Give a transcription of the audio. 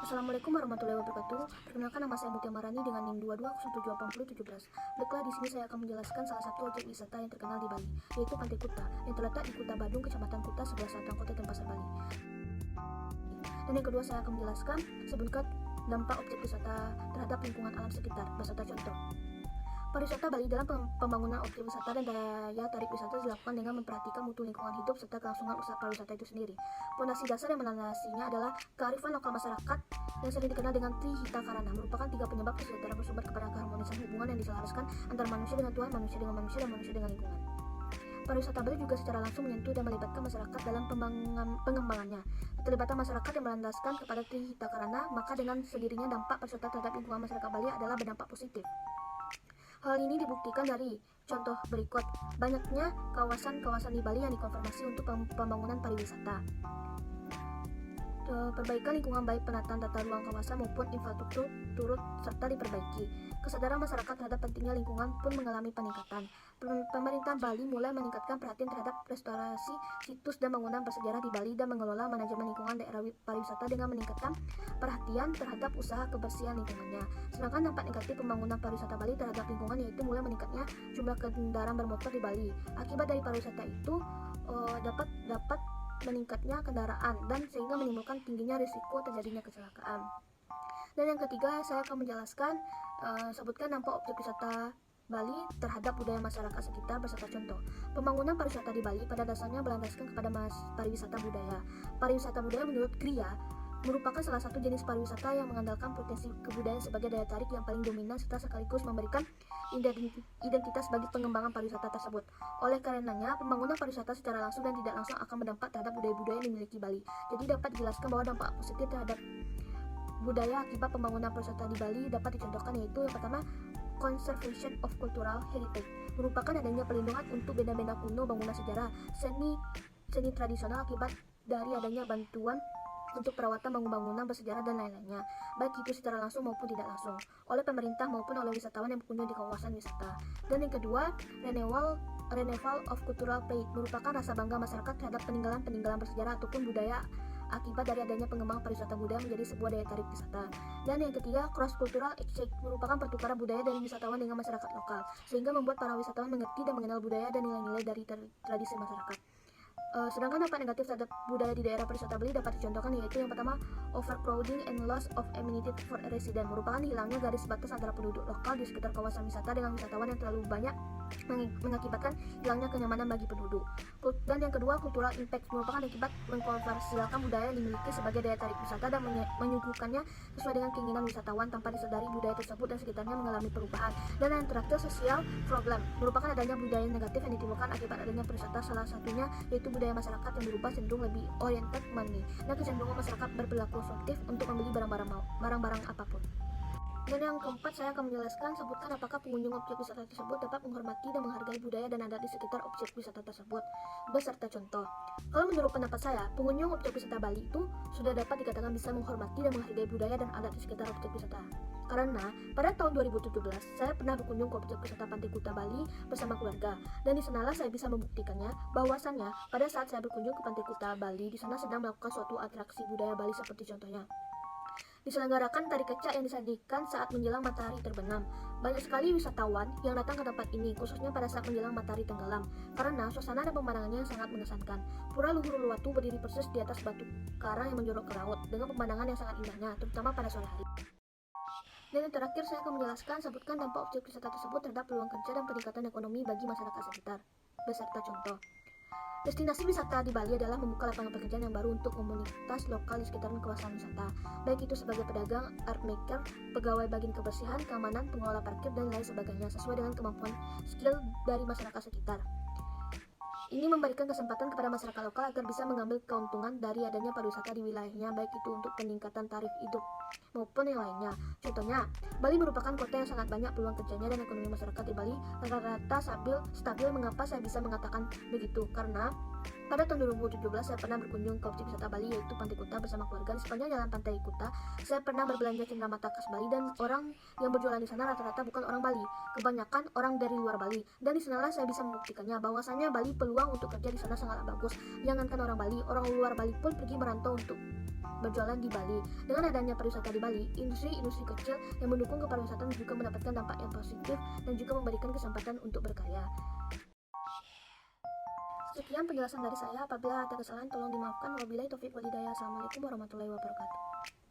Assalamualaikum warahmatullahi wabarakatuh. Perkenalkan, nama saya Mutia Marani dengan NIM 22078017. Baiklah, di sini saya akan menjelaskan salah satu objek wisata yang terkenal di Bali, yaitu Pantai Kuta, yang terletak di Kuta Badung, Kecamatan Kuta, sebelah selatan Kota Denpasar, Bali. Dan yang kedua, saya akan menjelaskan sebutkan dampak objek wisata terhadap lingkungan alam sekitar beserta contoh. Pariwisata Bali dalam pembangunan objek wisata dan daya tarik wisata dilakukan dengan memperhatikan mutu lingkungan hidup serta kelangsungan usaha pariwisata itu sendiri. Fondasi dasar yang melandasinya adalah kearifan lokal masyarakat yang sering dikenal dengan Trihita Karana, merupakan tiga penyebab kesejahteraan bersumber kepada keharmonisan hubungan yang diselaraskan antara manusia dengan Tuhan, manusia dengan manusia, dan manusia dengan lingkungan. Pariwisata Bali juga secara langsung menyentuh dan melibatkan masyarakat dalam pengembangannya. Keterlibatan masyarakat yang berlandaskan kepada Trihita Karana, maka dengan sendirinya dampak pariwisata terhadap lingkungan masyarakat Bali adalah berdampak positif. Hal ini dibuktikan dari contoh berikut. Banyaknya kawasan-kawasan di Bali yang dikonfirmasi untuk pembangunan pariwisata. Perbaikan lingkungan baik penataan tata ruang kawasan maupun infrastruktur turut serta diperbaiki. Kesadaran masyarakat terhadap pentingnya lingkungan pun mengalami peningkatan. Pemerintah Bali mulai meningkatkan perhatian terhadap restorasi situs dan bangunan bersejarah di Bali dan mengelola manajemen lingkungan daerah pariwisata dengan meningkatkan perhatian terhadap usaha kebersihan lingkungannya. Sedangkan dampak negatif pembangunan pariwisata Bali terhadap lingkungan yaitu mulai meningkatnya jumlah kendaraan bermotor di Bali. Akibat dari pariwisata itu dapat meningkatnya kendaraan dan sehingga menimbulkan tingginya risiko terjadinya kecelakaan. Dan yang ketiga, saya akan menjelaskan sebutkan dampak objek wisata Bali terhadap budaya masyarakat sekitar beserta contoh. Pembangunan pariwisata di Bali pada dasarnya berlandaskan kepada pariwisata budaya. Pariwisata budaya menurut Gria merupakan salah satu jenis pariwisata yang mengandalkan potensi kebudayaan sebagai daya tarik yang paling dominan serta sekaligus memberikan identitas bagi pengembangan pariwisata tersebut. Oleh karenanya, pembangunan pariwisata secara langsung dan tidak langsung akan berdampak terhadap budaya-budaya yang dimiliki Bali. Jadi dapat dijelaskan bahwa dampak positif terhadap budaya akibat pembangunan pariwisata di Bali dapat dicontohkan yaitu yang pertama, conservation of cultural heritage, merupakan adanya perlindungan untuk benda-benda kuno, bangunan sejarah, seni tradisional akibat dari adanya bantuan untuk perawatan bangunan bersejarah dan lain-lainnya, baik itu secara langsung maupun tidak langsung, oleh pemerintah maupun oleh wisatawan yang berkunjung di kawasan wisata. Dan yang kedua, renewal of cultural pride, merupakan rasa bangga masyarakat terhadap peninggalan bersejarah ataupun budaya akibat dari adanya pengembangan pariwisata budaya menjadi sebuah daya tarik wisata. Dan yang ketiga, cross cultural exchange, merupakan pertukaran budaya dari wisatawan dengan masyarakat lokal, sehingga membuat para wisatawan mengerti dan mengenal budaya dan nilai-nilai dari tradisi masyarakat. Sedangkan dampak negatif terhadap budaya di daerah pariwisata Bali dapat dicontohkan yaitu yang pertama, overcrowding and loss of amenity for resident, merupakan hilangnya garis batas antara penduduk lokal di sekitar kawasan wisata dengan wisatawan yang terlalu banyak mengakibatkan hilangnya kenyamanan bagi penduduk. Dan yang kedua, cultural impact, merupakan akibat mengkonversialkan budaya yang dimiliki sebagai daya tarik wisata dan menyuguhkannya sesuai dengan keinginan wisatawan tanpa disadari budaya tersebut dan sekitarnya mengalami perubahan. Dan yang terakhir, social problem, merupakan adanya budaya negatif yang ditimbulkan akibat adanya pariwisata, salah satunya yaitu budaya masyarakat yang berubah cenderung lebih oriented money dan kecenderungan masyarakat berperilaku konsumtif untuk membeli barang-barang apapun. Dan yang keempat, saya akan menjelaskan sebutkan apakah pengunjung objek wisata tersebut dapat menghormati dan menghargai budaya dan adat di sekitar objek wisata tersebut beserta contoh. Kalau menurut pendapat saya, pengunjung objek wisata Bali itu sudah dapat dikatakan bisa menghormati dan menghargai budaya dan adat di sekitar objek wisata. Karena pada tahun 2017 saya pernah berkunjung ke objek wisata Pantai Kuta Bali bersama keluarga, dan di sanalah saya bisa membuktikannya bahwasannya pada saat saya berkunjung ke Pantai Kuta Bali, di sana sedang melakukan suatu atraksi budaya Bali seperti contohnya diselenggarakan tari kecak yang disajikan saat menjelang matahari terbenam. Banyak sekali wisatawan yang datang ke tempat ini, khususnya pada saat menjelang matahari tenggelam, karena suasana dan pemandangannya yang sangat mengesankan. Pura Luhur Uluwatu berdiri persis di atas batu karang yang menjorok ke laut, dengan pemandangan yang sangat indahnya, terutama pada sore hari. Dan yang terakhir, saya akan menjelaskan sebutkan dampak objek wisata tersebut terhadap peluang kerja dan peningkatan ekonomi bagi masyarakat sekitar, beserta contoh. Destinasi wisata di Bali adalah membuka lapangan pekerjaan yang baru untuk komunitas lokal di sekitaran kawasan wisata, baik itu sebagai pedagang, art maker, pegawai bagian kebersihan, keamanan, pengelola parkir, dan lain sebagainya, sesuai dengan kemampuan skill dari masyarakat sekitar. Ini memberikan kesempatan kepada masyarakat lokal agar bisa mengambil keuntungan dari adanya pariwisata di wilayahnya, baik itu untuk peningkatan tarif hidup maupun yang lainnya. Contohnya, Bali merupakan kota yang sangat banyak peluang kerjanya dan ekonomi masyarakat di Bali rata-rata stabil. Mengapa saya bisa mengatakan begitu? Karena Pada tahun 2017 saya pernah berkunjung ke objek wisata Bali yaitu Pantai Kuta bersama keluarga. Di sepanjang jalan Pantai Kuta, saya pernah berbelanja cenderamata khas Bali dan orang yang berjualan di sana rata-rata bukan orang Bali, kebanyakan orang dari luar Bali. Dan di sanalah saya bisa membuktikannya bahwasanya Bali peluang untuk kerja di sana sangat bagus. Jangankan orang Bali, orang luar Bali pun pergi merantau untuk berjualan di Bali. Dengan adanya pariwisata di Bali, industri-industri kecil yang mendukung kepariwisataan juga mendapatkan dampak yang positif dan juga memberikan kesempatan untuk berkarya. Sekian penjelasan dari saya. Apabila ada kesalahan tolong dimaafkan. Wabillahi taufiq walhidayah. Assalamualaikum warahmatullahi wabarakatuh.